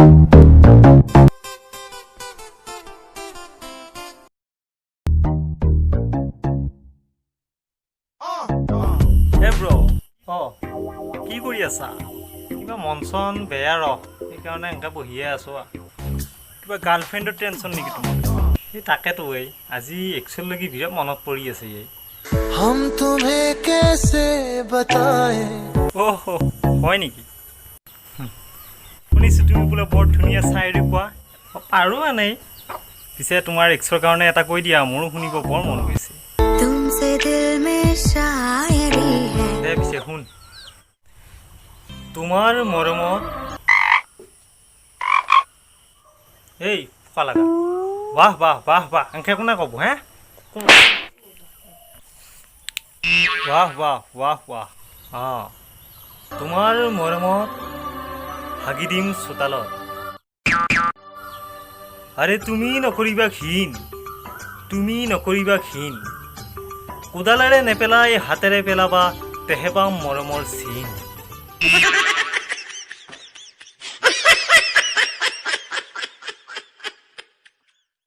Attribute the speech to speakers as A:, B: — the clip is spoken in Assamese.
A: হে ব্ৰ কি কৰি আছা? কিবা মন চন বেয়া সেইকাৰণে এনেকৈ বহিয়ে আছো। কিবা গাৰ্লফ্ৰেণ্ডৰ টেনশ্যন নেকি তোমাৰ? এই তাকেতো আজি একচুৱেলি বিৰাট মনত পৰি আছে হয় নেকি? শুনিছোঁ তুমি বোলে বৰ ধুনীয়া চায়েৰী কোৱা। পাৰোঁ এনেই। পিছে তোমাৰ এক্সৰ কাৰণে এটা কৈ দিয়া, মোৰো শুনিব বৰ মন গৈছে। দে পিছে শুন। তোমাৰ মৰমত এই ফোকা লাগা বাহ বাহ বাহ বাহ আংখে কোনে ক'ব হে? বাহ বাহ বাহ বাহ। তোমাৰ মৰমত হাগি দিম চোতালত। আৰে তুমি নকৰিবা ঘিণ, তুমি নকৰিবা ঘিণ। কোদালেৰে নেপেলাই হাতেৰে পেলাবা, তেহে পাম মৰমৰ চিন।